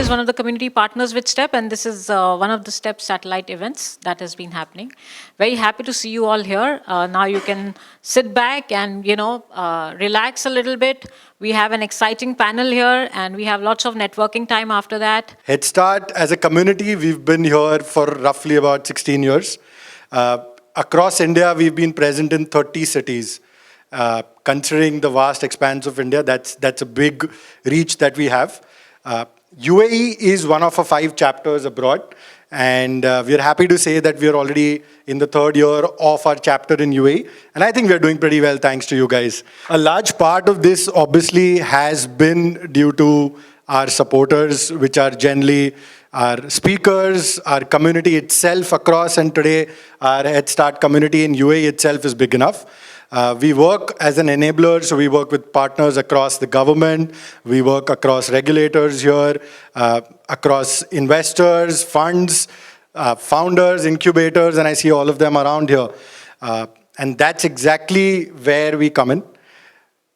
is one of the community partners with STEP, and this is one of the STEP satellite events that has been happening. Very happy to see you all here. Now you can sit back and, relax a little bit. We have an exciting panel here, and we have lots of networking time after that. Headstart, as a community, we've been here for roughly about 16 years. Across India, we've been present in 30 cities. Considering the vast expanse of India, that's a big reach that we have. UAE is one of our 5 chapters abroad, and we're happy to say that we're already in the 3rd year of our chapter in UAE, and I think we're doing pretty well thanks to you guys. A large part of this obviously has been due to our supporters, which are generally our speakers, our community itself across, and today our Headstart community in UAE itself is big enough. We work as an enabler, so we work with partners across the government, we work across regulators here, across investors, funds, founders, incubators, and I see all of them around here. And that's exactly where we come in.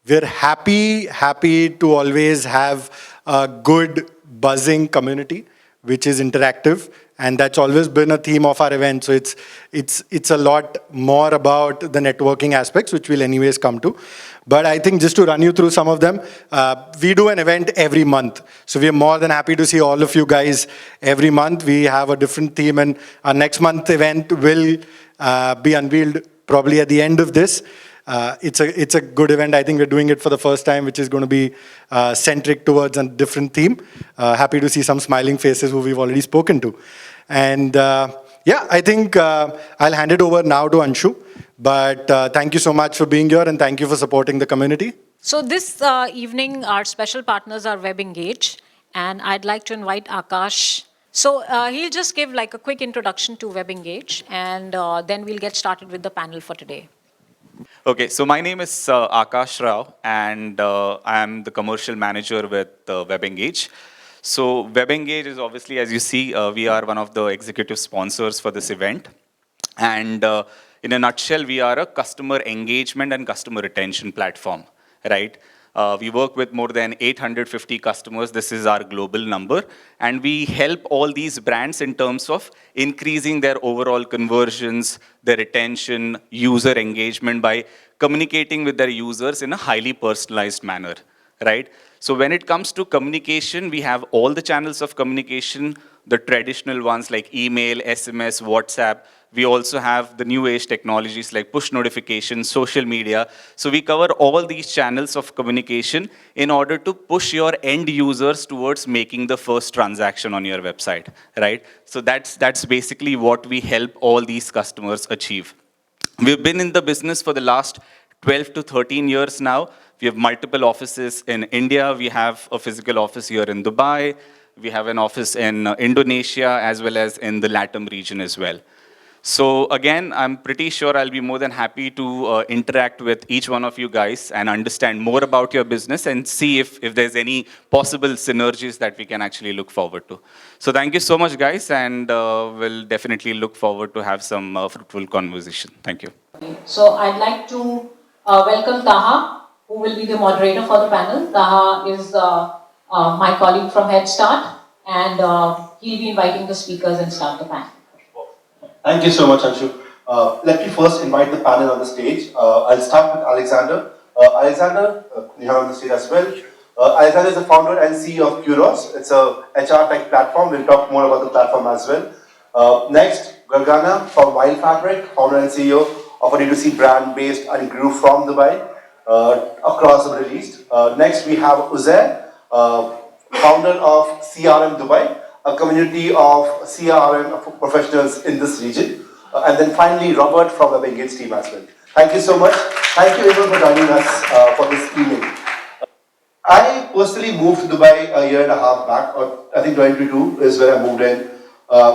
We're happy to always have a good, buzzing community, which is interactive, and that's always been a theme of our event. So it's a lot more about the networking aspects, which we'll anyways come to. But I think just to run you through some of them, we do an event every month. So we are more than happy to see all of you guys every month. We have a different theme, and our next month event will be unveiled probably at the end of this. It's a good event. I think we're doing it for the first time, which is going to be centric towards a different theme. Happy to see some smiling faces who we've already spoken to. And yeah, I think I'll hand it over now to Anshu. But thank you so much for being here, and thank you for supporting the community. So this evening, our special partners are WebEngage, and I'd like to invite Akash. So he'll just give like a quick introduction to WebEngage, and then we'll get started with the panel for today. Okay, so my name is Akash Rao, and I am the commercial manager with WebEngage. So WebEngage is obviously, as you see, we are one of the executive sponsors for this event. And in a nutshell, we are a customer engagement and customer retention platform, right? We work with more than 850 customers. This is our global number. And we help all these brands in terms of increasing their overall conversions, their retention, user engagement by communicating with their users in a highly personalized manner, right? So when it comes to communication, we have all the channels of communication, the traditional ones like email, SMS, WhatsApp. We also have the new age technologies like push notifications, social media. So we cover all these channels of communication in order to push your end users towards making the first transaction on your website, right? So that's basically what we help all these customers achieve. We've been in the business for the last 12 to 13 years now. We have multiple offices in India. We have a physical office here in Dubai. We have an office in Indonesia as well as in the LATAM region as well. So again, I'm pretty sure I'll be more than happy to interact with each one of you guys and understand more about your business and see if there's any possible synergies that we can actually look forward to. So thank you so much, guys, and we'll definitely look forward to have some fruitful conversation. Thank you. So I'd like to welcome Taha, who will be the moderator for the panel. Taha is my colleague from Headstart, and he'll be inviting the speakers and start the panel. Thank you so much, Anshu. Let me first invite the panel on the stage. I'll start with Alexander. Alexander, you have on the stage as well. Alexander is the founder and CEO of Kuros. It's a HR tech platform. We'll talk more about the platform as well. Next, Gargana from Wild Fabric, founder and CEO of a D2C brand based and grew from Dubai across the Middle East. Next, we have Uzair, founder of CRM Dubai, a community of CRM professionals in this region. And then finally, Robert from the WebEngage team as well. Thank you so much. Thank you everyone for joining us for this evening. I personally moved to Dubai a year and a half back, or I think 2022 is where I moved in.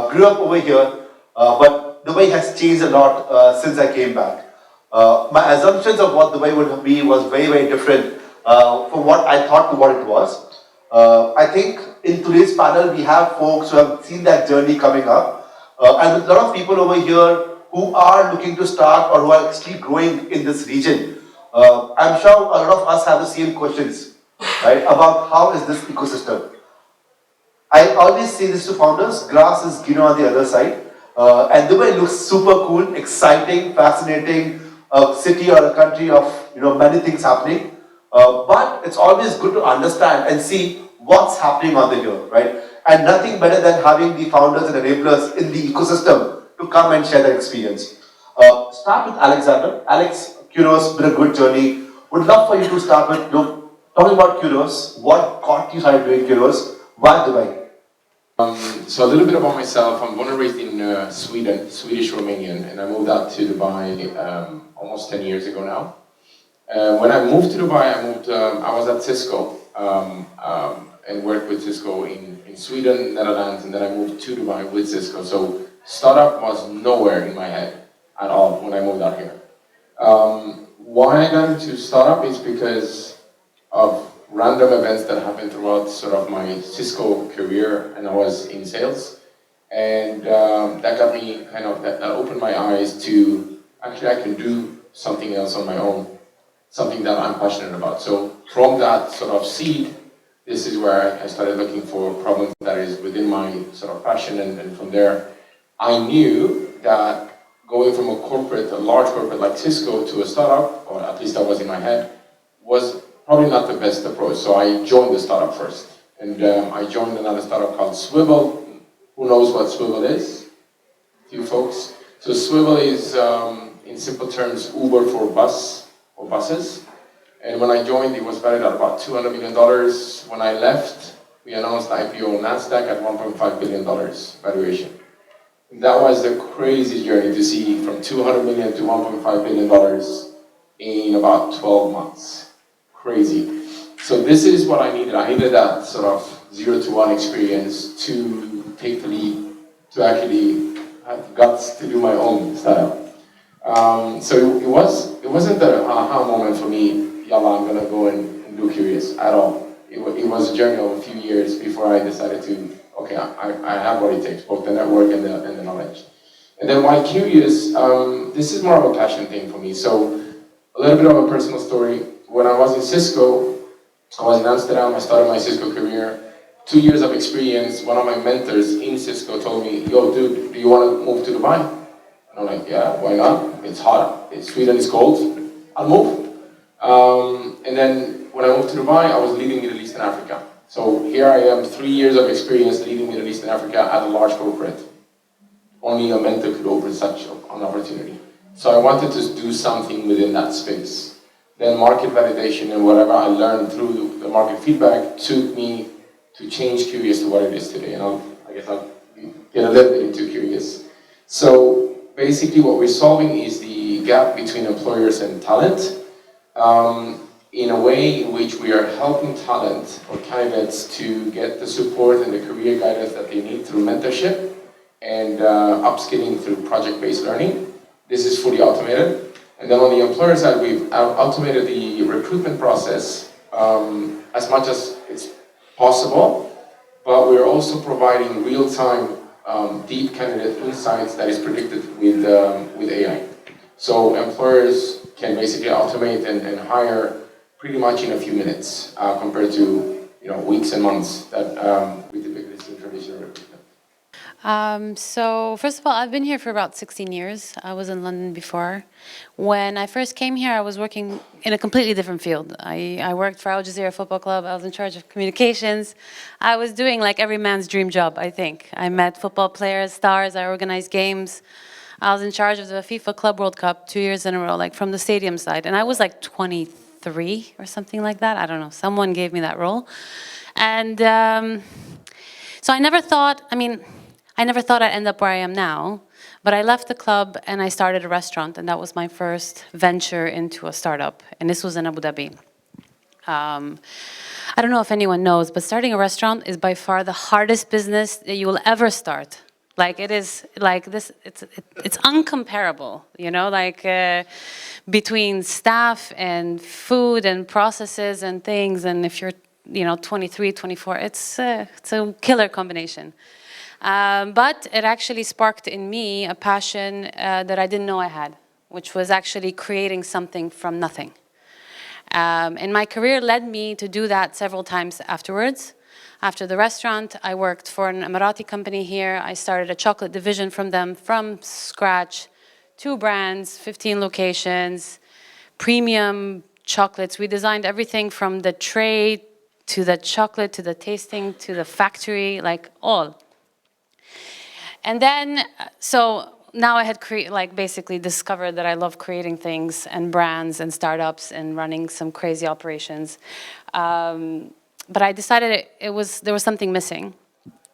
Grew up over here, but Dubai has changed a lot since I came back. My assumptions of what Dubai would be was very, very different from what I thought to what it was. I think in today's panel, we have folks who have seen that journey coming up. And a lot of people over here who are looking to start or who are actually growing in this region. I'm sure a lot of us have the same questions, right, about how is this ecosystem. I always say this to founders, grass is greener on the other side. And Dubai looks super cool, exciting, fascinating, a city or a country of many things happening. But it's always good to understand and see what's happening on the hill, right? And nothing better than having the founders and enablers in the ecosystem to come and share their experience. Start with Alexander. Alex, Kuros, been a good journey. Would love for you to start with talking about Kuros. What got you started doing Kuros? Why Dubai? So a little bit about myself. I'm born and raised in Sweden, Swedish Romanian, and I moved out to Dubai almost 10 years ago now. When I moved to Dubai, I was at Cisco and worked with Cisco in Sweden, Netherlands, and then I moved to Dubai with Cisco. So startup was nowhere in my head at all when I moved out here. Why I got into startup is because of random events that happened throughout sort of my Cisco career, and I was in sales. And that got me that opened my eyes to actually I can do something else on my own, something that I'm passionate about. So from that sort of seed, this is where I started looking for problems that is within my sort of passion, and from there, I knew that going from a large corporate like Cisco to a startup, or at least that was in my head, was probably not the best approach. So I joined the startup first. And I joined another startup called Swivel. Who knows what Swivel is? A few folks. So Swivel is, in simple terms, Uber for buses. And when I joined, it was valued at about $200 million. When I left, we announced IPO on NASDAQ at $1.5 billion valuation. That was the crazy journey to see from $200 million to $1.5 billion in about 12 months. Crazy. So this is what I needed. I needed that sort of 0 to 1 experience to take the lead, to actually have guts to do my own startup. So it wasn't the aha moment for me, yalla, I'm gonna go and do Curious at all. It was a journey of a few years before I decided to, okay, I have what it takes, both the network and the knowledge. And then why Curious, this is more of a passion thing for me. So a little bit of a personal story. When I was in Cisco, I was in Amsterdam, I started my Cisco career. 2 years of experience, one of my mentors in Cisco told me, yo dude, do you want to move to Dubai? And I'm like, yeah, why not? It's hot, Sweden is cold, I'll move. And then when I moved to Dubai, I was leading Middle East and Africa. So here I am, 3 years of experience leading Middle East and Africa at a large corporate. Only a mentor could open such an opportunity. So I wanted to do something within that space. Then market validation and whatever I learned through the market feedback took me to change Curious to what it is today. And I guess I'll get a little bit into Curious. So basically what we're solving is the gap between employers and talent in a way in which we are helping talent or candidates to get the support and the career guidance that they need through mentorship and upskilling through project-based learning. This is fully automated. And then on the employer side, we've automated the recruitment process as much as it's possible, but we're also providing real-time deep candidate insights that is predicted with AI. So employers can basically automate and hire pretty much in a few minutes compared to weeks and months that we typically see in traditional recruitment. So first of all, I've been here for about 16 years. I was in London before. When I first came here, I was working in a completely different field. I worked for Al Jazeera Football Club. I was in charge of communications. I was doing like every man's dream job, I think. I met football players, stars, I organized games. I was in charge of the FIFA Club World Cup 2 years in a row, like from the stadium side. And I was like 23 or something like that. I don't know. Someone gave me that role. And so I never thought I'd end up where I am now, but I left the club and I started a restaurant, and that was my first venture into a startup, and this was in Abu Dhabi. I don't know if anyone knows, but starting a restaurant is by far the hardest business that you will ever start. Like it is, like this, it's uncomparable, between staff and food and processes and things, and if you're, 23, 24, it's a killer combination. But it actually sparked in me a passion that I didn't know I had, which was actually creating something from nothing. And my career led me to do that several times afterwards. After the restaurant, I worked for an Emirati company here. I started a chocolate division from them from scratch, 2 brands, 15 locations, premium chocolates. We designed everything from the tray to the chocolate, to the tasting, to the factory, like all. And then, so now I had basically discovered that I love creating things and brands and startups and running some crazy operations. But I decided there was something missing.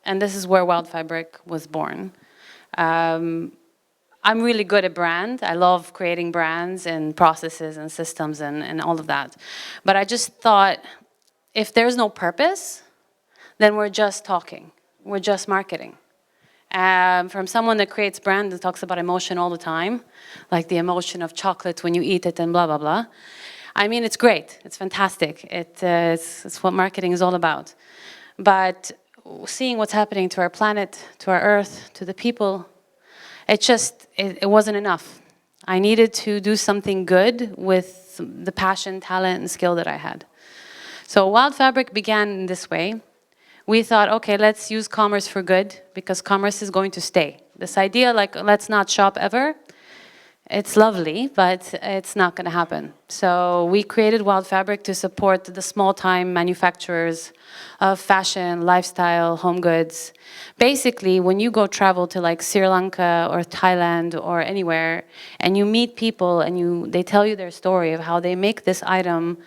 And this is where Wild Fabric was born. I'm really good at brand. I love creating brands and processes and systems and all of that. But I just thought, if there's no purpose, then we're just talking. We're just marketing. From someone that creates brand that talks about emotion all the time, like the emotion of chocolate when you eat it and blah, blah, blah. I mean, it's great. It's fantastic. It's what marketing is all about. But seeing what's happening to our planet, to our earth, to the people, it wasn't enough. I needed to do something good with the passion, talent, and skill that I had. So Wild Fabric began in this way. We thought, okay, let's use commerce for good, because commerce is going to stay. This idea, like, let's not shop ever, it's lovely, but it's not going to happen. So we created Wild Fabric to support the small-time manufacturers of fashion, lifestyle, home goods. Basically, when you go travel to like Sri Lanka or Thailand or anywhere, and you meet people and they tell you their story of how they make this item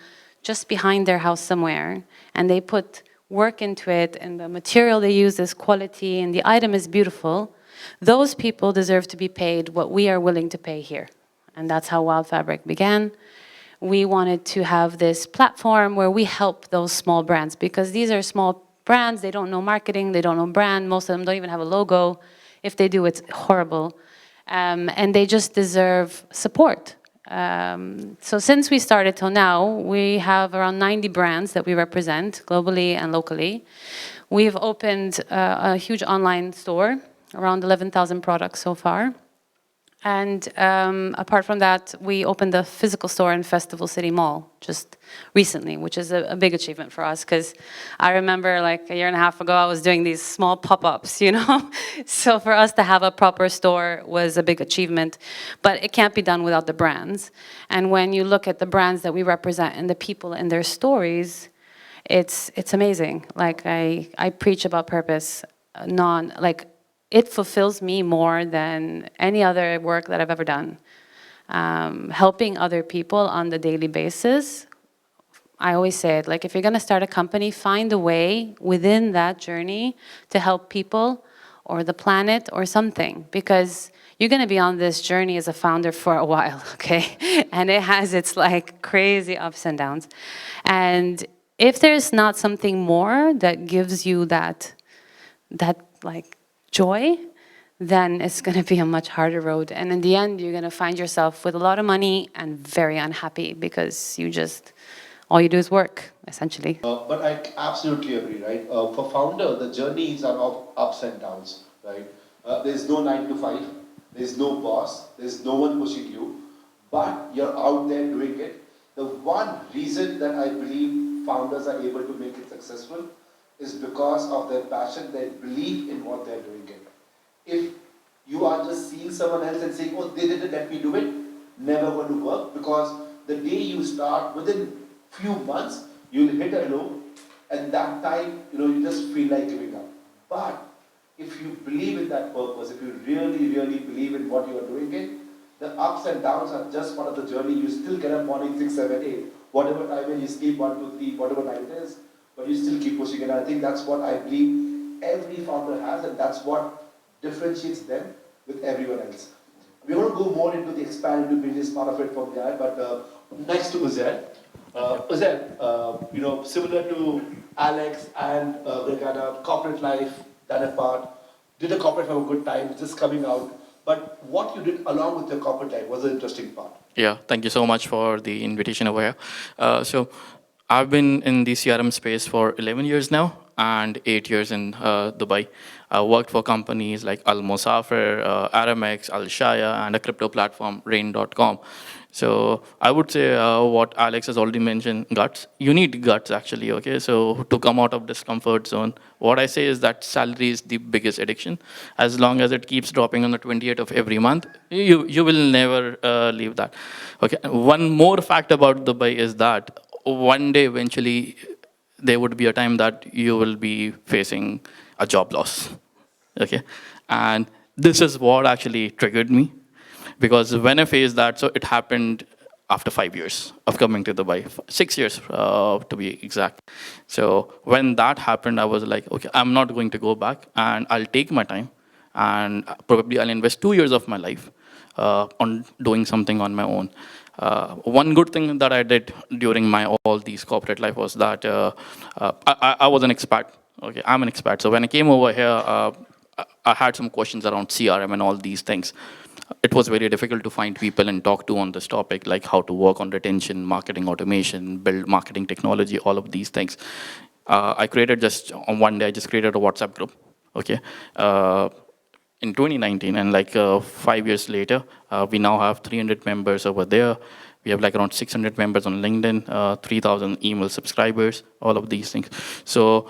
just behind their house somewhere, and they put work into it, and the material they use is quality, and the item is beautiful, those people deserve to be paid what we are willing to pay here. And that's how Wild Fabric began. We wanted to have this platform where we help those small brands, because these are small brands, they don't know marketing, they don't know brand, most of them don't even have a logo. If they do, it's horrible. And they just deserve support. So since we started till now, we have around 90 brands that we represent globally and locally. We've opened a huge online store, around 11,000 products so far. And apart from that, we opened a physical store in Festival City Mall just recently, which is a big achievement for us, because I remember like a year and a half ago, I was doing these small pop-ups, you know? So for us to have a proper store was a big achievement, but it can't be done without the brands. And when you look at the brands that we represent and the people and their stories, it's amazing. Like I preach about purpose, it fulfills me more than any other work that I've ever done. Helping other people on the daily basis, I always say it, like if you're gonna start a company, find a way within that journey to help people or the planet or something, because you're gonna be on this journey as a founder for a while, okay? And it has its like crazy ups and downs. And if there's not something more that gives you that like joy, then it's going to be a much harder road. And in the end, you're going to find yourself with a lot of money and very unhappy, because all you do is work, essentially. But I absolutely agree, right? For founder, the journeys are of ups and downs, right? There's no 9 to 5, there's no boss, there's no one pushing you, but you're out there doing it. The one reason that I believe founders are able to make it successful is because of their passion, their belief in what they're doing it. If you are just seeing someone else and saying, oh, they did it, let me do it, never going to work, because the day you start, within few months, you'll hit a low, and that time, you just feel like giving up. But if you believe in that purpose, if you really, really believe in what you are doing it, the ups and downs are just part of the journey. You still get up morning 6, 7, 8, whatever time when you sleep, 1, 2, 3, whatever night it is, but you still keep pushing it. And I think that's what I believe every founder has, and that's what differentiates them with everyone else. We're going to go more into the expand into business part of it from there, but next to Uzair. Uzair, similar to Alex and Brigada, corporate life, that apart, did a corporate have a good time, just coming out. But what you did along with your corporate life was the interesting part. Yeah, thank you so much for the invitation over here. So I've been in the CRM space for 11 years now and 8 years in Dubai. I worked for companies like Al Musafir, Aramex, Al Shaya, and a crypto platform, Rain.com. So I would say what Alex has already mentioned, guts. You need guts actually, okay? So to come out of this comfort zone, what I say is that salary is the biggest addiction. As long as it keeps dropping on the 28th of every month, you will never leave that. Okay. One more fact about Dubai is that one day eventually there would be a time that you will be facing a job loss. Okay. And this is what actually triggered me, because when I faced that, so it happened after 5 years of coming to Dubai, 6 years to be exact. So when that happened, I was like, okay, I'm not going to go back, and I'll take my time, and probably I'll invest 2 years of my life on doing something on my own. One good thing that I did during my all these corporate life was that I was an expat. Okay, I'm an expat. So when I came over here, I had some questions around CRM and all these things. It was very difficult to find people and talk to on this topic, like how to work on retention, marketing automation, build marketing technology, all of these things. I created just on one day, I just created a WhatsApp group. Okay. In 2019, and like 5 years later, we now have 300 members over there. We have like around 600 members on LinkedIn, 3,000 email subscribers, all of these things. So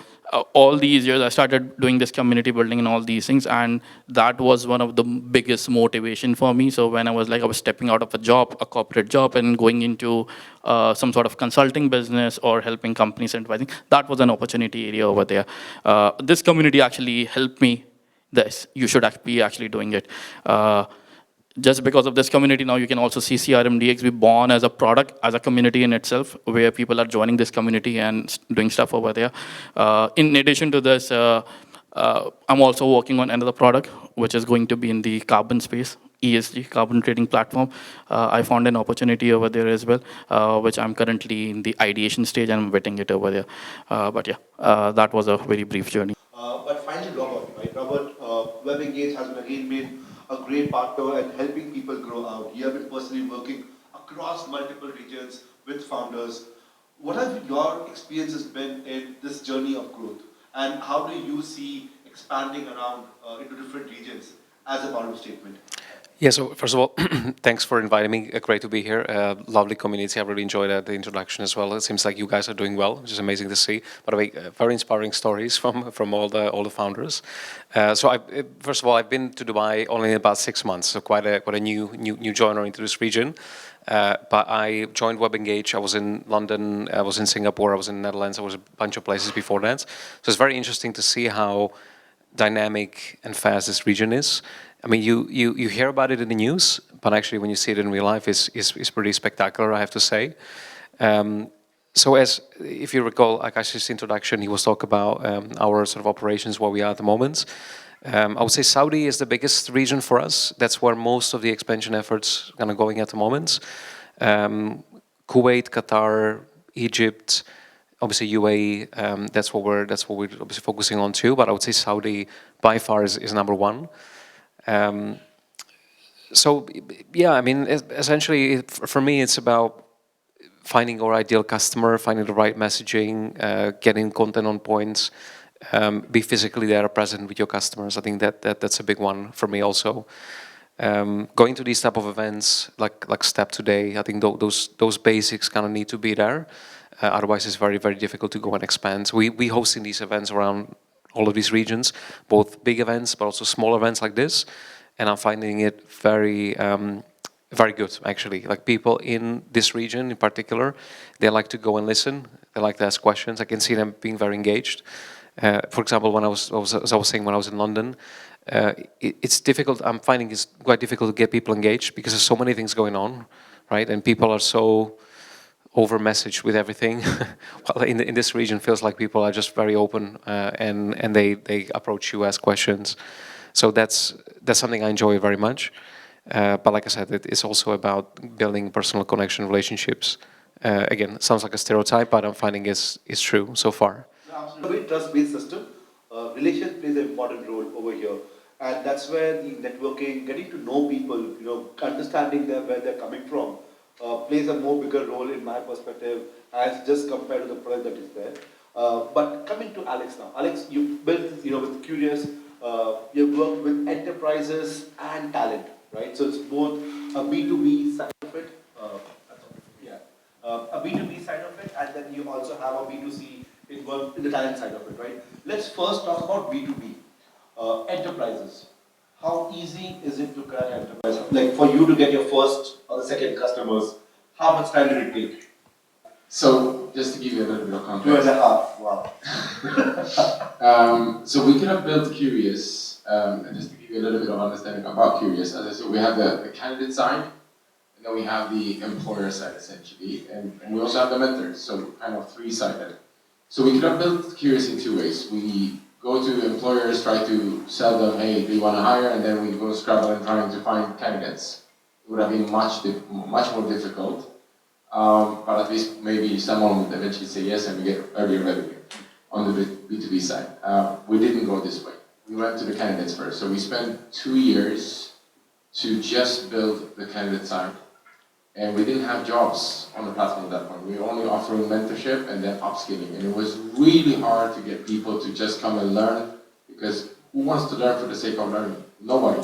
all these years, I started doing this community building and all these things, and that was one of the biggest motivation for me. So when I was stepping out of a job, a corporate job, and going into some sort of consulting business or helping companies and advising, that was an opportunity area over there. This community actually helped me. This you should be actually doing it. Just because of this community, now you can also see CRMDX be born as a product, as a community in itself, where people are joining this community and doing stuff over there. In addition to this, I'm also working on another product, which is going to be in the carbon space, ESG, carbon trading platform. I found an opportunity over there as well, which I'm currently in the ideation stage and I'm vetting it over there. But yeah, that was a very brief journey. But finally, Robert, right? Robert, WebEngage has again been a great partner and helping people grow out. You have been personally working across multiple regions with founders. What have your experiences been in this journey of growth? And how do you see expanding around into different regions as a part of the statement? Yeah, so first of all, thanks for inviting me. Great to be here. Lovely community. I really enjoyed the introduction as well. It seems like you guys are doing well, which is amazing to see. By the way, very inspiring stories from all the founders. First of all, I've been to Dubai only in about 6 months, so quite a new joiner into this region. But I joined WebEngage. I was in London, I was in Singapore, I was in the Netherlands, I was a bunch of places before that. So it's very interesting to see how dynamic and fast this region is. I mean, you hear about it in the news, but actually when you see it in real life, it's pretty spectacular, I have to say. So if you recall Akash's introduction, he was talking about our sort of operations, where we are at the moment. I would say Saudi is the biggest region for us. That's where most of the expansion efforts are kind of going at the moment. Kuwait, Qatar, Egypt, obviously UAE, that's what we're obviously focusing on too, but I would say Saudi by far is number one. So yeah, I mean, essentially for me, it's about finding our ideal customer, finding the right messaging, getting content on points, be physically there, present with your customers. I think that's a big one for me also. Going to these type of events like Step Today, I think those basics kind of need to be there. Otherwise, it's very, very difficult to go and expand. So we hosting these events around all of these regions, both big events, but also small events like this. And I'm finding it very, very good, actually. Like people in this region in particular, they like to go and listen. They like to ask questions. I can see them being very engaged. For example, as I was saying, when I was in London, it's difficult. I'm finding it's quite difficult to get people engaged because there's so many things going on, right? And people are so over-messaged with everything. Well, in this region, feels like people are just very open and they approach you, ask questions. So that's something I enjoy very much. But like I said, it's also about building personal connection, relationships. Again, sounds like a stereotype, but I'm finding it's true so far. Absolutely, trust-based system. Relation plays an important role over here, and that's where the networking, getting to know people, understanding them where they're coming from, plays a more bigger role in my perspective as just compared to the product that is there. But coming to Alex now, Alex, you've been with Curious you've worked with enterprises and talent, right? So it's both a B2B side of it, yeah, a B2B side of it, and then you also have a B2C in the talent side of it, right? Let's first talk about B2B, enterprises. How easy is it to crack enterprise? Like for you to get your first or the second customers, how much time did it take? So just to give you a little bit of context. 2.5, wow. So we could have built Curious, and just to give you a little bit of understanding about Curious, as I said, we have the candidate side, and then we have the employer side essentially, and we also have the mentors, so kind of three-sided. So we could have built Curious in two ways. We go to employers, try to sell them, hey, do you want to hire? And then we go scrabbling trying to find candidates. It would have been much more difficult. But at least maybe someone would eventually say yes and we get earlier revenue on the B2B side. We didn't go this way. We went to the candidates first. So we spent 2 years to just build the candidate side. And we didn't have jobs on the platform at that point. We were only offering mentorship and then upskilling. And it was really hard to get people to just come and learn, because who wants to learn for the sake of learning? Nobody.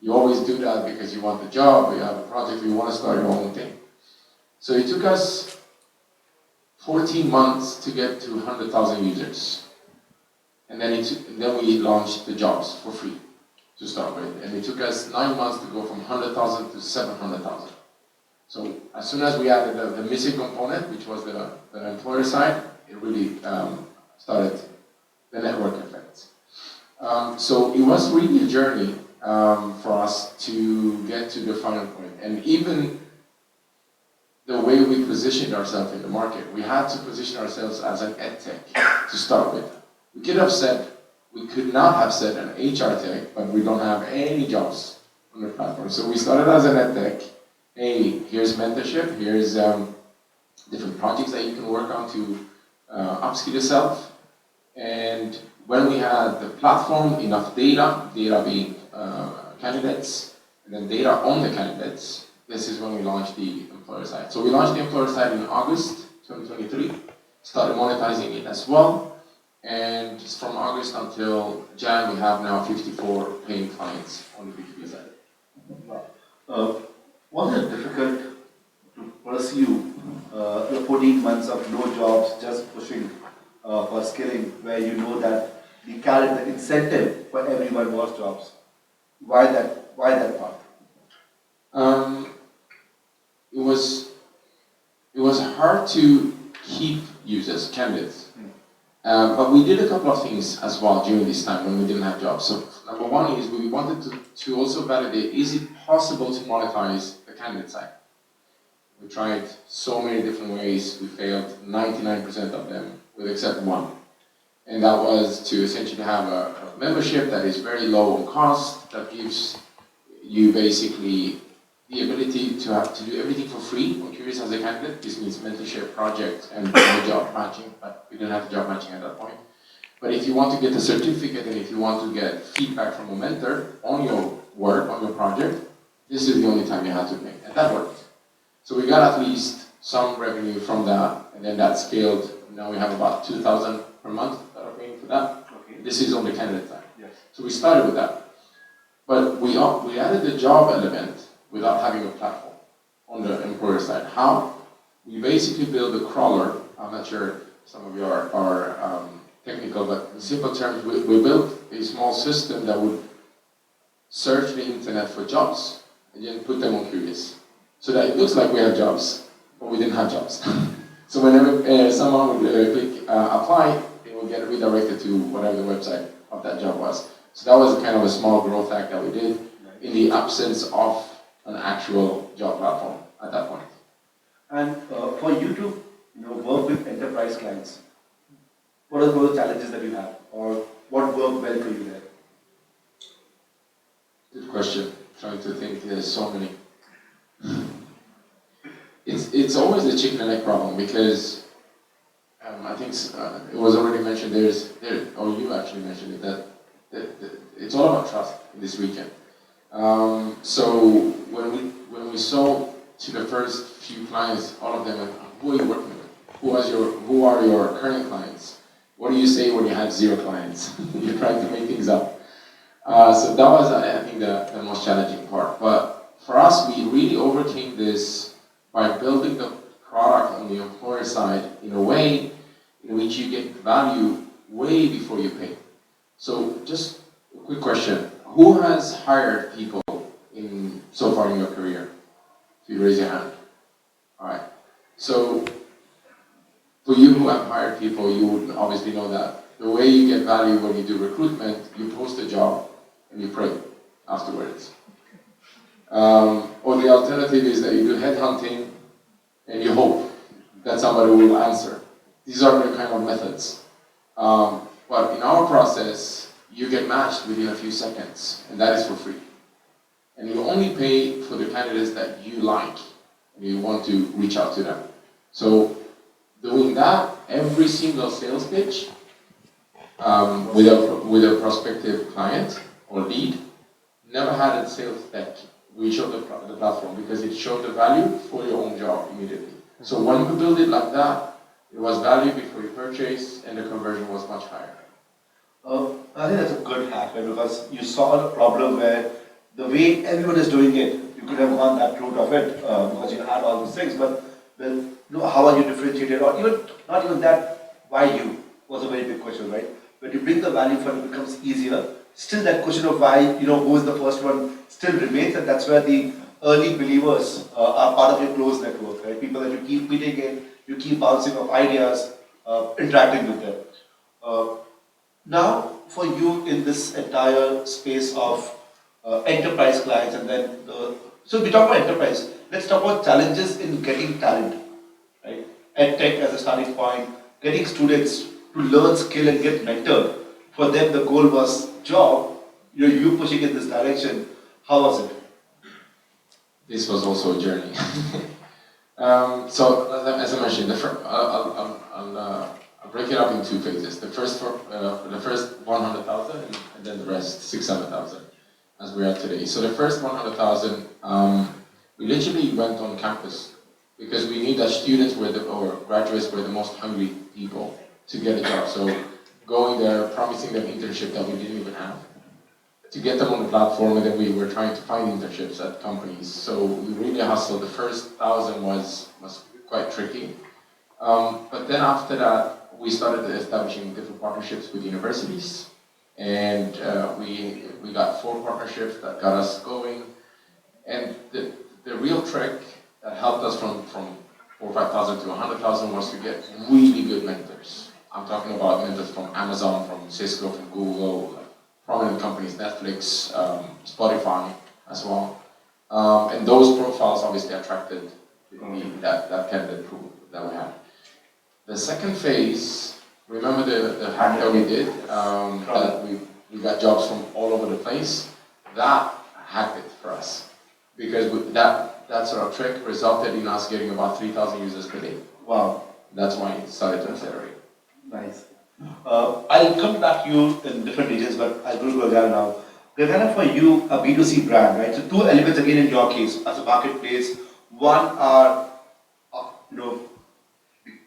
You always do that because you want the job, or you have a project, or you want to start your own thing. So it took us 14 months to get to 100,000 users. And then we launched the jobs for free to start with. And it took us 9 months to go from 100,000 to 700,000. So as soon as we added the missing component, which was the employer side, it really started the network effects. So it was really a journey for us to get to the final point. And even the way we positioned ourselves in the market, we had to position ourselves as an ed tech to start with. We could not have said an HR tech, but we don't have any jobs on the platform. So we started as an ed tech. Hey, here's mentorship, here's different projects that you can work on to upskill yourself. And when we had the platform, enough data being candidates, and then data on the candidates, this is when we launched the employer side. So we launched the employer side in August 2023, started monetizing it as well, and from August until Jan, we have now 54 paying clients on the B2B side. Was it difficult to pursue the 14 months of no jobs, just pushing for skilling, where you know that the incentive for everyone was jobs? Why that path? It was hard to keep users, candidates. But we did a couple of things as well during this time when we didn't have jobs. So number one is we wanted to also validate, is it possible to monetize the candidate side? We tried so many different ways, we failed 99% of them, with except one. And that was to essentially have a membership that is very low on cost, that gives you basically the ability to do everything for free on Curious as a candidate. This means mentorship, project, and job matching, but we didn't have job matching at that point. But if you want to get a certificate and if you want to get feedback from a mentor on your work, on your project, this is the only time you have to pay, and that worked. So we got at least some revenue from that, and then that scaled. Now we have about 2,000 per month that are paying for that. Okay. This is on the candidate side. Yes. So we started with that. But we added the job element without having a platform on the employer side. How? We basically build a crawler. I'm not sure some of you are technical, but in simple terms, we built a small system that would search the internet for jobs and then put them on Curious. So that it looks like we have jobs, but we didn't have jobs. So whenever someone would click apply, it will get redirected to whatever the website of that job was. So that was kind of a small growth hack that we did in the absence of an actual job platform at that point. And for you to work with enterprise clients, what are the challenges that you have, or what worked well for you there? Good question. Trying to think. There's so many. It's always the chicken and egg problem, because I think it was already mentioned. Or you actually mentioned it, that it's all about trust in this region. So when we sold to the first few clients, all of them, who are you working with? Who are your current clients? What do you say when you have 0 clients? You're trying to make things up. So that was, I think, the most challenging part. But for us, we really overcame this by building the product on the employer side in a way in which you get value way before you pay. So just a quick question. Who has hired people so far in your career? If you raise your hand. All right. So for you who have hired people, you would obviously know that the way you get value when you do recruitment, you post a job and you pray afterwards. Or the alternative is that you do headhunting and you hope that somebody will answer. These are the kind of methods. But in our process, you get matched within a few seconds, and that is for free. And you only pay for the candidates that you like, and you want to reach out to them. So doing that, every single sales pitch with a prospective client or lead never had a sales deck. We showed the platform because it showed the value for your own job immediately. So when we build it like that, it was value before you purchase, and the conversion was much higher. I think that's a good hack, right? Because you saw a problem where the way everyone is doing it, you could have gone that route of it because you had all those things, but then, how are you differentiated, or even not even that, why you was a very big question, right? When you bring the value for it becomes easier. Still, that question of why, who is the first one still remains, and that's where the early believers are part of your closed network, right? People that you keep meeting in, you keep bouncing off ideas, interacting with them. Now, for you in this entire space of enterprise clients, and then so we talk about enterprise. Let's talk about challenges in getting talent, right? EdTech as a starting point, getting students to learn skill and get mentored. For them, the goal was job. You pushing in this direction. How was it? This was also a journey. So as I mentioned, I'll break it up in two phases. The first 100,000, and then the rest 600,000, as we are today. So the first 100,000, we literally went on campus because we knew that students or graduates were the most hungry people to get a job. So going there, promising them internship that we didn't even have, to get them on the platform, and then we were trying to find internships at companies. So we really hustled. The first 1,000 was quite tricky. But then after that, we started establishing different partnerships with universities. And we got 4 partnerships that got us going. And the real trick that helped us from 4,000 or 5,000 to 100,000 was to get really good mentors. I'm talking about mentors from Amazon, from Cisco, from Google, prominent companies, Netflix, Spotify as well. And those profiles obviously attracted that candidate pool that we had. The second phase, remember the hack that we did, that we got jobs from all over the place? That hacked it for us. Because that sort of trick resulted in us getting about 3,000 users per day. Wow. That's why it started to accelerate. Nice. I'll come back to you in different regions, but I'll go to Gagana now. Gagana, for you, a B2C brand, right? So 2 elements again in your case as a marketplace. One are,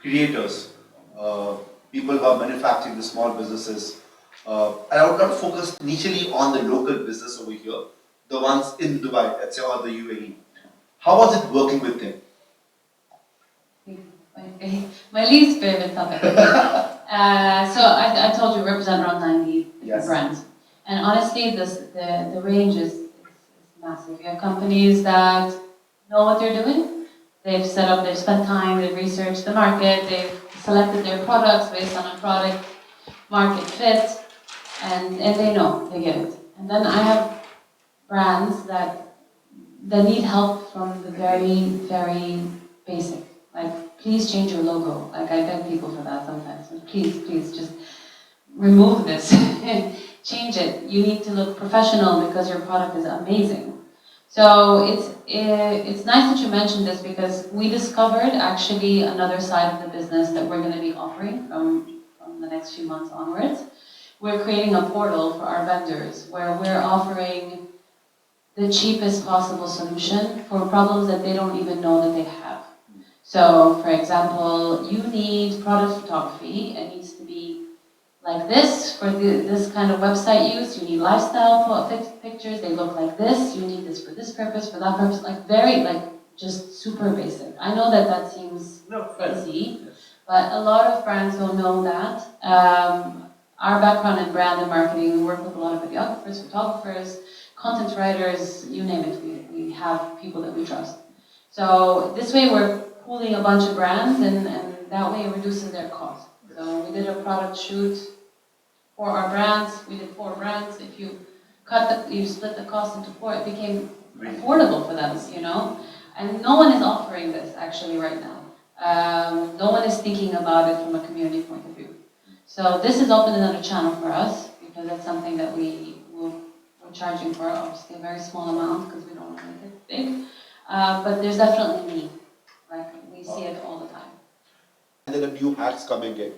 creators, people who are manufacturing the small businesses. And I would not focus initially on the local business over here, the ones in Dubai, let's say, or the UAE. How was it working with them? My least favorite topic. So I told you, represent around 90 Yes. brands. And honestly, the range is massive. You have companies that know what they're doing. They've spent time, they've researched the market, they've selected their products based on a product market fit, and they know, they get it. And then I have brands that need help from the very, very basic. Like, please change your logo. Like, I beg people for that sometimes. Please, just remove this. Change it. You need to look professional because your product is amazing. So it's nice that you mentioned this because we discovered actually another side of the business that we're going to be offering from the next few months onwards. We're creating a portal for our vendors where we're offering the cheapest possible solution for problems that they don't even know that they have. So, for example, you need product photography. It needs to be like this for this kind of website use. You need lifestyle pictures. They look like this. You need this for this purpose, for that purpose. Like very, like just super basic. I know that that seems easy, but a lot of brands don't know that. Our background in brand and marketing, we work with a lot of videographers, photographers, content writers, you name it. We have people that we trust. So this way we're pooling a bunch of brands, and that way it reduces their cost. So we did a product shoot for our brands. We did 4 brands. If you you split the cost into 4, it became affordable for them, you know. And no one is offering this actually right now. No one is thinking about it from a community point of view. So this has opened another channel for us, because that's something that we're charging for, obviously a very small amount because we don't want to make it big. But there's definitely need. Like we see it all the time. And then the new hacks coming in.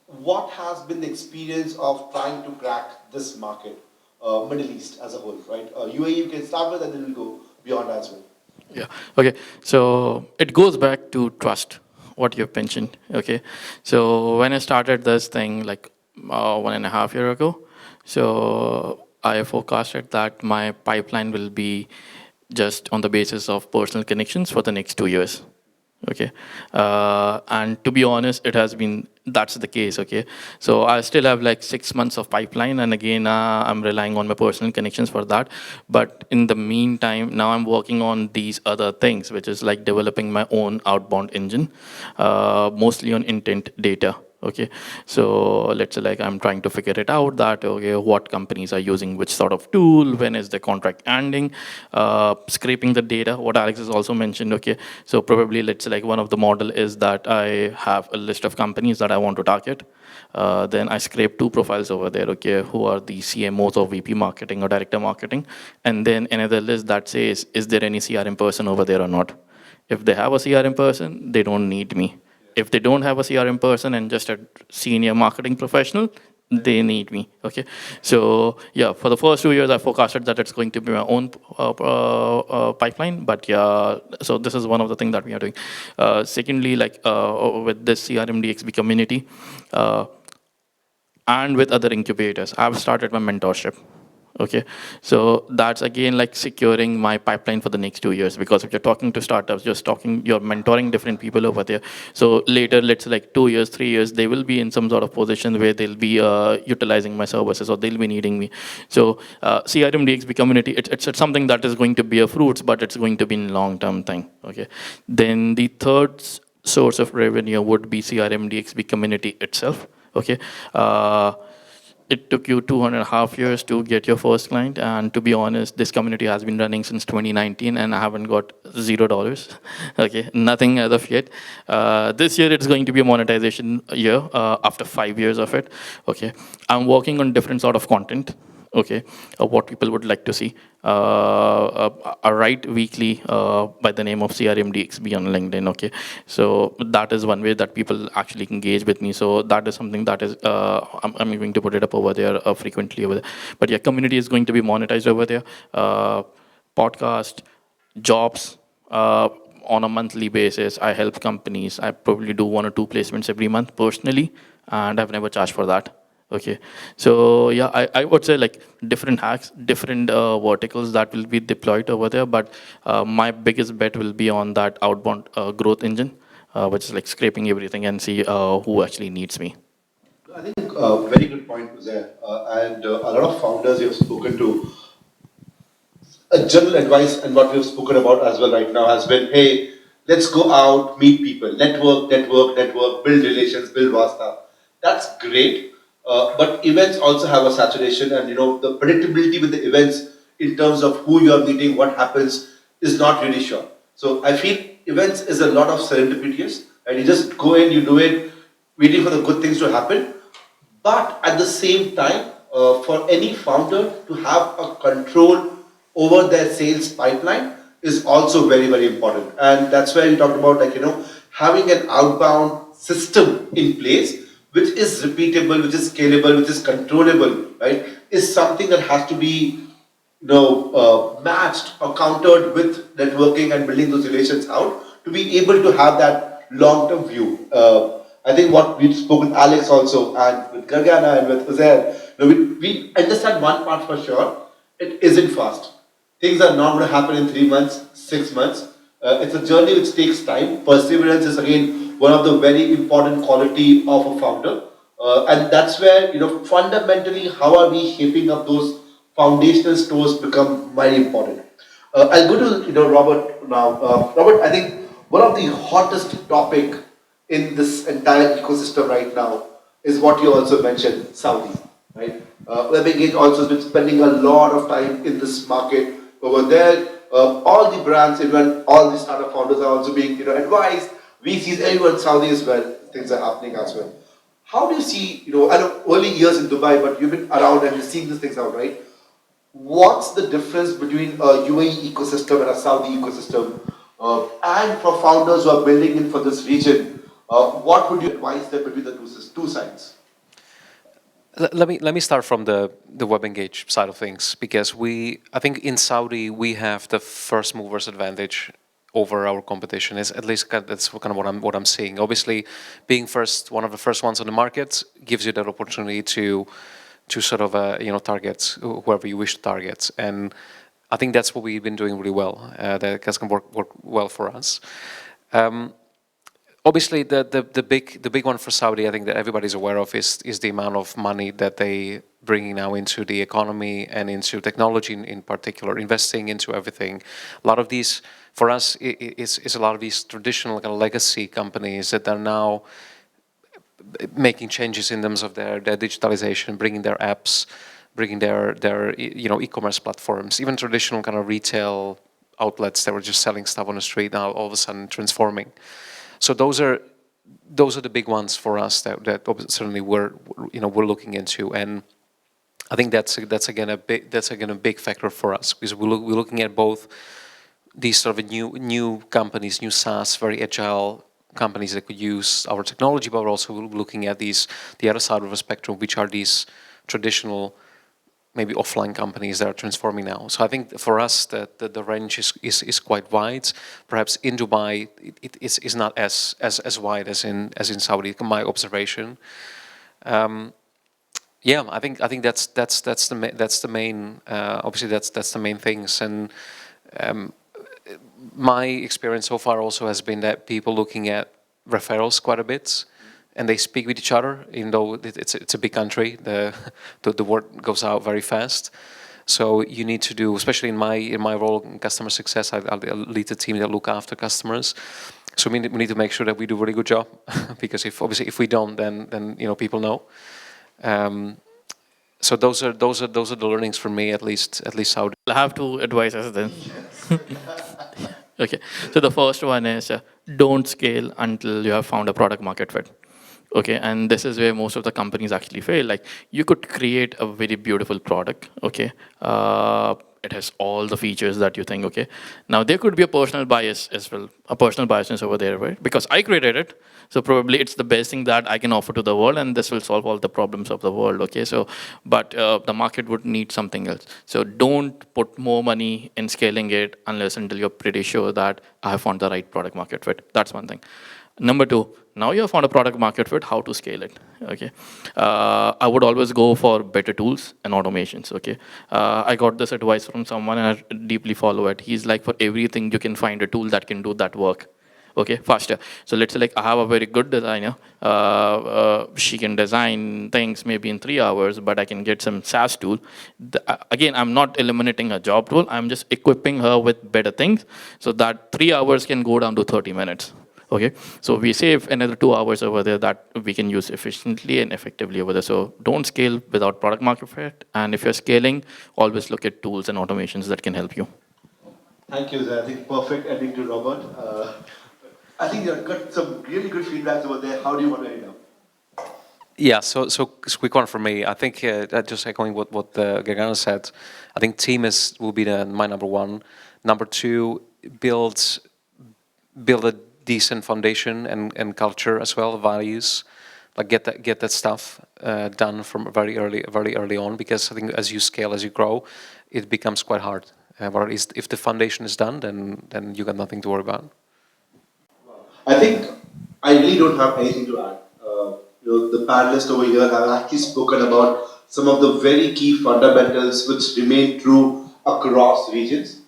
What has been the experience of trying to crack this market, Middle East as a whole, right? UAE you can start with, and then we'll go beyond as well. Yeah. Okay. So it goes back to trust, what you've mentioned. Okay. So when I started this thing like 1.5 years ago, so I forecasted that my pipeline will be just on the basis of personal connections for the next 2 years. Okay. And to be honest, it has been, that's the case. Okay. So I still have like 6 months of pipeline, and again, I'm relying on my personal connections for that. But in the meantime, now I'm working on these other things, which is like developing my own outbound engine, mostly on intent data. Okay, so let's say like I'm trying to figure it out that, okay, what companies are using which sort of tool, when is the contract ending, scraping the data, what Alex has also mentioned. Okay, so probably let's say like one of the model is that I have a list of companies that I want to target. Then I scrape 2 profiles over there, okay, who are the CMOs or VP marketing or director marketing, and then another list that says, is there any CRM person over there or not? If they have a CRM person, they don't need me. If they don't have a CRM person and just a senior marketing professional, they need me. Okay, so yeah, for the first 2 years, I forecasted that it's going to be my own pipeline. But yeah, so this is one of the things that we are doing. Secondly, like with this CRM DXB community and with other incubators, I've started my mentorship. Okay, so that's again like securing my pipeline for the next 2 years, because if you're talking to startups, you're mentoring different people over there. So later, let's say like 2 years, 3 years, they will be in some sort of position where they'll be utilizing my services, or they'll be needing me. So CRM DXB community, it's something that is going to bear fruits, but it's going to be a long-term thing. Okay, then the third source of revenue would be CRM DXB community itself. Okay. It took you 2.5 years to get your first client, and to be honest, this community has been running since 2019, and I haven't got $0. Okay, nothing as of yet. This year it's going to be a monetization year after 5 years of it. Okay, I'm working on different sort of content. Okay, what people would like to see. I write weekly by the name of CRM DXB on LinkedIn. Okay, so that is one way that people actually engage with me. So that is something that is I'm going to put it up over there frequently over there. But yeah, community is going to be monetized over there. Podcast, jobs. On a monthly basis, I help companies. I probably do 1 or 2 placements every month personally, and I've never charged for that. Okay, so yeah, I would say like different hacks, different verticals that will be deployed over there. But my biggest bet will be on that outbound growth engine, which is like scraping everything and see who actually needs me. I think a very good point was there. And a lot of founders you've spoken to, a general advice and what we've spoken about as well right now has been, hey, let's go out, meet people, network, build relations, build vasta. That's great. But events also have a saturation, and the predictability with the events in terms of who you are meeting, what happens, is not really sure. So I feel events is a lot of serendipitous, and you just go in, you do it, waiting for the good things to happen. But at the same time, for any founder to have a control over their sales pipeline is also very, very important. And that's where we talked about, like, having an outbound system in place, which is repeatable, which is scalable, which is controllable, right, is something that has to be, matched or countered with networking and building those relations out to be able to have that long-term view. I think what we've spoken Alex also and with Gargana and with Uzair, we understand one part for sure. It isn't fast. Things are not going to happen in 3 months, 6 months. It's a journey which takes time. Perseverance is again one of the very important quality of a founder. And that's where, fundamentally, how are we shaping up those foundational stores become very important. I'll go to, Robert now. Robert, I think one of the hottest topic in this entire ecosystem right now is what you also mentioned, Saudi, right? WebEngage also has been spending a lot of time in this market over there. All the brands, even all the startup founders are also being, advised. VCs, everyone in Saudi as well. Things are happening as well. How do you see, I know early years in Dubai, but you've been around and you're seeing these things out, right? What's the difference between a UAE ecosystem and a Saudi ecosystem? And for founders who are building in for this region, what would you advise them between the two sides? Let me start from the WebEngage side of things, because I think in Saudi we have the first movers advantage over our competition. Is at least that's kind of what I'm seeing. Obviously, being one of the first ones on the market gives you that opportunity to sort of target whoever you wish to target, and I think that's what we've been doing really well. That has work well for us. Obviously, the big one for Saudi, I think that everybody's aware of, is the amount of money that they bringing now into the economy and into technology in particular, investing into everything. A lot of these, for us, is a lot of these traditional kind of legacy companies that are now making changes in terms of their digitalization, bringing their apps, bringing their e-commerce platforms, even traditional kind of retail outlets that were just selling stuff on the street now all of a sudden transforming. So those are the big ones for us that certainly we're looking into, and I think that's again a big factor for us, because we're looking at both these sort of new companies, new SaaS, very agile companies that could use our technology, but we're also looking at the other side of the spectrum, which are these traditional, maybe offline companies that are transforming now. So I think for us the range is quite wide. Perhaps in Dubai it is not as wide as in Saudi, my observation. Yeah, I think that's the main obviously that's the main things, and my experience so far also has been that people looking at referrals quite a bit, and they speak with each other, even though it's a big country. The word goes out very fast. So you need to do, especially in my role in customer success, I lead the team that look after customers. So we need to make sure that we do a really good job, because if we don't, then people know. So those are the learnings for me, at least Saudi. I'll have two advices then. Okay, so the first one is don't scale until you have found a product market fit. Okay, and this is where most of the companies actually fail. Like, you could create a very beautiful product, okay, it has all the features that you think, okay. Now there could be a personal bias as well, a personal biasness over there, right? Because I created it, so probably it's the best thing that I can offer to the world, and this will solve all the problems of the world, okay. So, but the market would need something else. So don't put more money in scaling it unless until you're pretty sure that I have found the right product market fit. That's one thing. Number two, now you have found a product market fit, how to scale it, okay? I would always go for better tools and automations, okay? I got this advice from someone and I deeply follow it. He's like, for everything you can find a tool that can do that work, okay, faster. So let's say like I have a very good designer, she can design things maybe in 3 hours, but I can get some SaaS tool. Again, I'm not eliminating her job role, I'm just equipping her with better things so that 3 hours can go down to 30 minutes. Okay, so we save another 2 hours over there that we can use efficiently and effectively over there. So don't scale without product market fit. And if you're scaling, always look at tools and automations that can help you. Thank you, Zay. I think perfect ending to Robert. I think you've got some really good feedbacks over there. How do you want to end up? Yeah, so quick one for me. I think just echoing what Gargano said, I think team will be my number one. Number two, build a decent foundation and culture as well, values. Like get that stuff done from very early on, because I think as you scale, as you grow, it becomes quite hard. But at least if the foundation is done, then you got nothing to worry about. I think I really don't have anything to add. the panelists over here have actually spoken about some of the very key fundamentals which remain true across regions.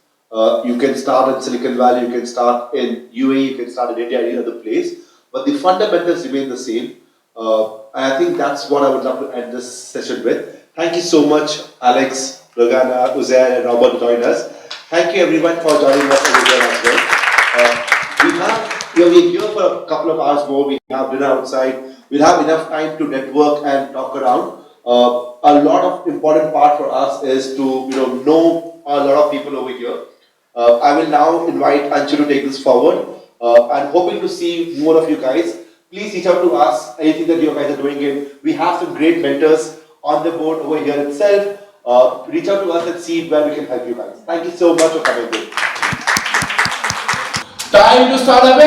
You can start in Silicon Valley, you can start in UAE, you can start in India, any other place, but the fundamentals remain the same. And I think that's what I would love to end this session with. Thank you so much, Alex, Ragana, Uzair, and Robert, to join us. Thank you everyone for joining us over here as well. We're here for a couple of hours more. We have dinner outside. We'll have enough time to network and talk around. A lot of important part for us is to know a lot of people over here. I will now invite Anshu to take this forward. I'm hoping to see more of you guys. Please reach out to us, anything that you guys are doing in. We have some great mentors on the board over here itself. Reach out to us and see where we can help you guys. Thank you so much for coming in. Time to start a